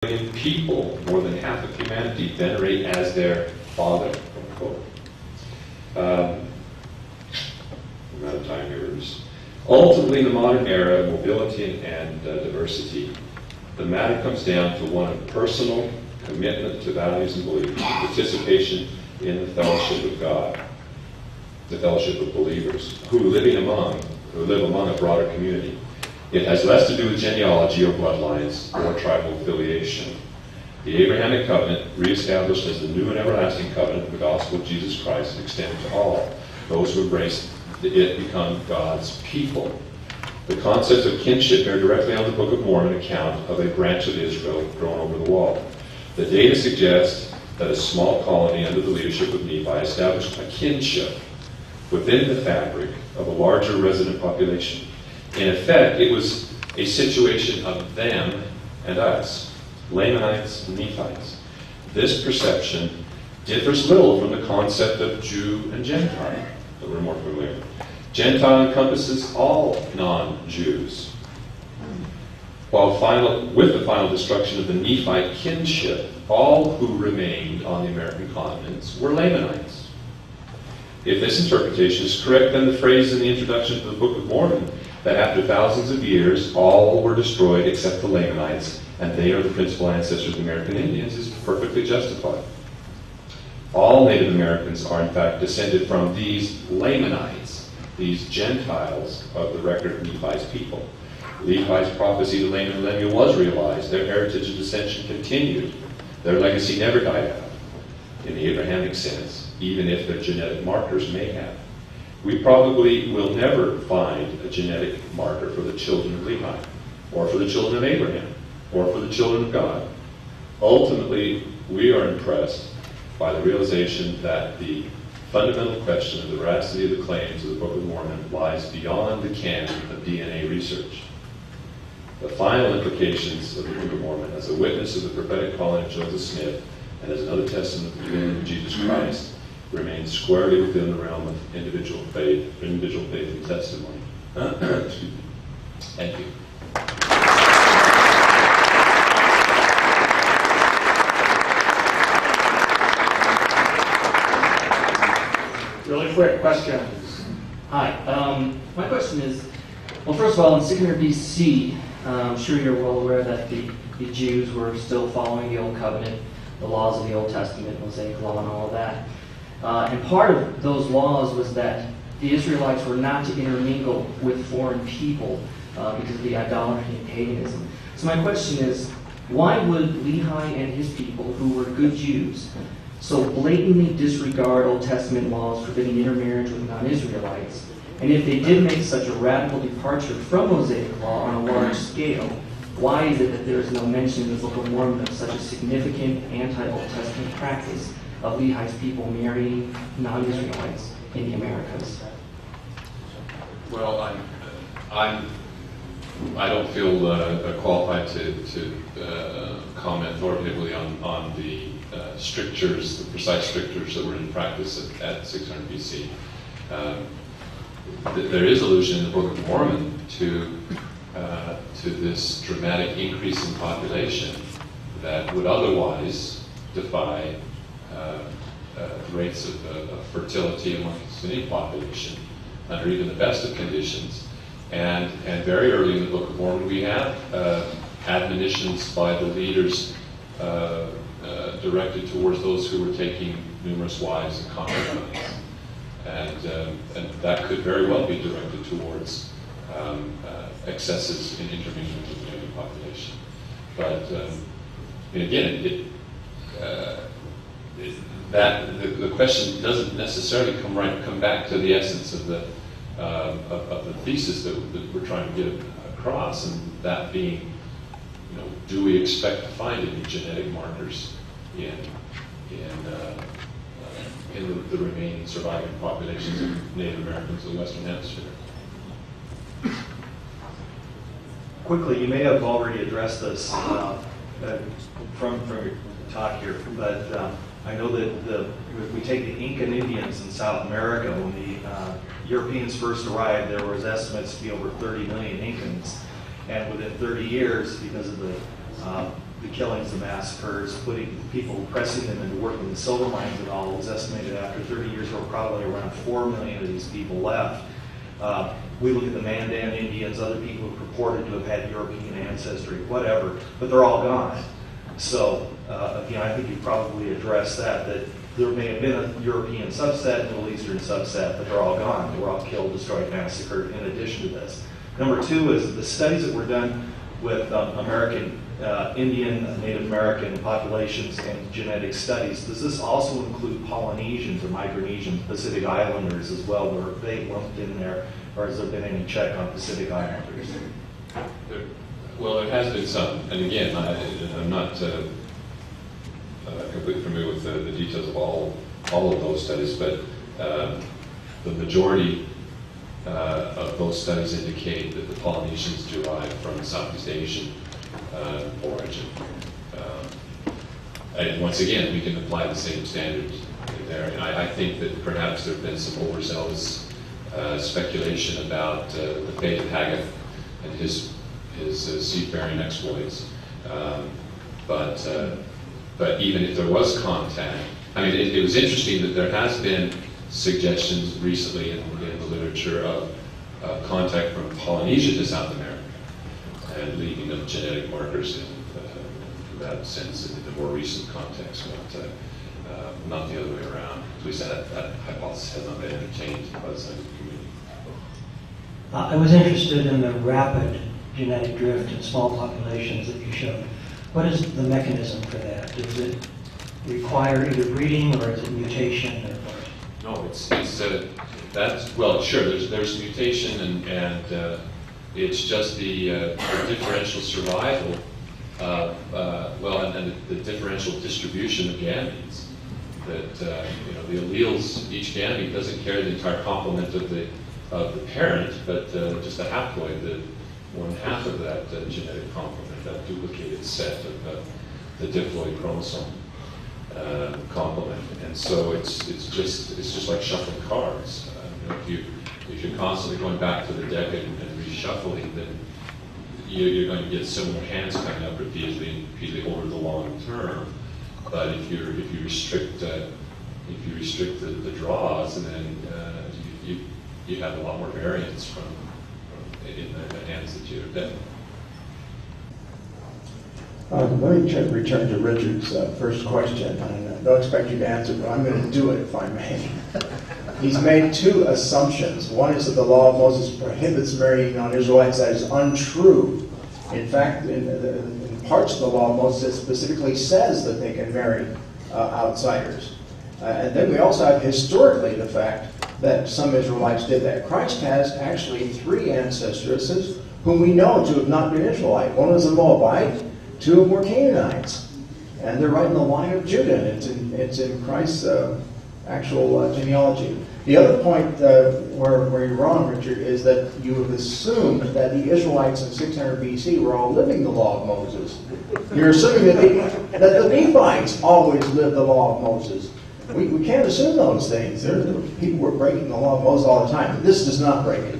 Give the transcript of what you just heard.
People, more than half of humanity, venerate as their father, unquote. I'm out of time here. Ultimately, in the modern era of mobility and diversity, the matter comes down to one of personal commitment to values and beliefs, participation in the fellowship of God, the fellowship of believers who live among a broader community. It has less to do with genealogy or bloodlines or tribal affiliation. The Abrahamic covenant, reestablished as the new and everlasting covenant of the gospel of Jesus Christ, extends to all. Those who embrace it become God's people. The concepts of kinship bear directly on the Book of Mormon account of a branch of Israel grown over the wall. The data suggest that a small colony under the leadership of Nephi established a kinship within the fabric of a larger resident population. In effect, it was a situation of them and us, Lamanites and Nephites. This perception differs little from the concept of Jew and Gentile that we're more familiar with. Gentile encompasses all non-Jews. With the final destruction of the Nephite kinship, all who remained on the American continents were Lamanites. If this interpretation is correct, then the phrase in the introduction to the Book of Mormon, that after thousands of years all were destroyed except the Lamanites, and they are the principal ancestors of American Indians, is perfectly justified. All Native Americans are in fact descended from these Lamanites, these Gentiles of the record of Nephi's people. Lehi's prophecy to Laman and Lemuel was realized. Their heritage and dissension continued. Their legacy never died out, in the Abrahamic sense, even if their genetic markers may have. We probably will never find a genetic marker for the children of Lehi, or for the children of Abraham, or for the children of God. Ultimately, we are impressed by the realization that the fundamental question of the veracity of the claims of the Book of Mormon lies beyond the canon of DNA research. The final implications of the Book of Mormon as a witness of the prophetic calling of Joseph Smith and as another testament of the beginning of Jesus Christ remains squarely within the realm of individual faith and testimony. Excuse me. Thank you. Really quick questions. Hi. My question is, well, first of all, in 600 BC, I'm sure you're well aware that the Jews were still following the Old Covenant, the laws of the Old Testament, Mosaic Law, and all of that. And part of those laws was that the Israelites were not to intermingle with foreign people because of the idolatry and paganism. So my question is, why would Lehi and his people, who were good Jews, so blatantly disregard Old Testament laws forbidding intermarriage with non-Israelites? And if they did make such a radical departure from Mosaic law on a large scale, why is it that there is no mention in the Book of Mormon of such a significant anti-Old Testament practice of Lehi's people marrying non-Israelites in the Americas? Well, I don't feel qualified to comment authoritatively on the strictures, the precise strictures that were in practice at 600 BC. There is allusion in the Book of Mormon to this dramatic increase in population that would otherwise defy rates of fertility amongst any population under even the best of conditions. And very early in the Book of Mormon, we have admonitions by the leaders directed towards those who were taking numerous wives and concubines. And that could very well be directed towards excesses in intermingling with the native population. But again, the question doesn't necessarily come back to the essence of the thesis that we're trying to get across, and that being, do we expect to find any genetic markers in the remaining surviving populations of Native Americans of the Western Hemisphere? Quickly, you may have already addressed this from your talk here, but I know that if we take the Incan Indians in South America, when the Europeans first arrived, there was estimates to be over 30 million Incans, and within 30 years, because of the the killings, the massacres, putting people, pressing them into working in the silver mines and all. It was estimated after 30 years there were probably around 4 million of these people left. We look at the Mandan Indians, other people who purported to have had European ancestry, whatever, but they're all gone. So, again, I think you probably addressed that there may have been a European subset, Middle Eastern subset, but they're all gone. They were all killed, destroyed, massacred in addition to this. Number two is the studies that were done with American Indian, Native American populations and genetic studies. Does this also include Polynesians or Micronesians, Pacific Islanders as well? Were they lumped in there, or has there been any check on Pacific Islanders? Well, there has been some, and again, I'm not completely familiar with the details of all of those studies, but the majority of those studies indicate that the Polynesians derive from Southeast Asian origin. And once again, we can apply the same standard there. And I think that perhaps there have been some overzealous speculation about the fate of Haggith and his seafaring exploits. But even if there was contact, I mean, it was interesting that there has been suggestions recently in the literature of contact from Polynesia to South America and leaving of genetic markers in that sense in the more recent context, but not the other way around. At least that hypothesis has not been entertained by the scientific community. I was interested in the rapid genetic drift in small populations that you showed. What is the mechanism for that? Does it require either breeding or is it mutation? Or no, it's that's, well, sure. There's mutation and it's just the differential survival of and the differential distribution of gametes. That the alleles, each gamete doesn't carry the entire complement of the parent, but just a haploid, the 1/2 of that genetic complement, that duplicated set of the diploid chromosome complement. And so it's just like shuffling cards. If you're constantly going back to the deck and reshuffling, then you're going to get similar hands coming up repeatedly over the long term. But if you restrict the draws, and then you have a lot more variance from in the hands that you're dealt. Let me return to Richard's first question. And I don't expect you to answer, but I'm going to do it if I may. He's made two assumptions. One is that the law of Moses prohibits marrying non-Israelites. That is untrue. In fact, in parts of the law of Moses, it specifically says that they can marry outsiders. And then we also have historically the fact that some Israelites did that. Christ has actually 3 ancestresses whom we know to have not been Israelite. One was a Moabite, 2 of them were Canaanites. And they're right in the line of Judah. It's in Christ's actual genealogy. The other point where you're wrong, Richard, is that you have assumed that the Israelites in 600 BC were all living the law of Moses. You're assuming that the Nephites always lived the law of Moses. We can't assume those things. People were breaking the law of Moses all the time. This does not break it.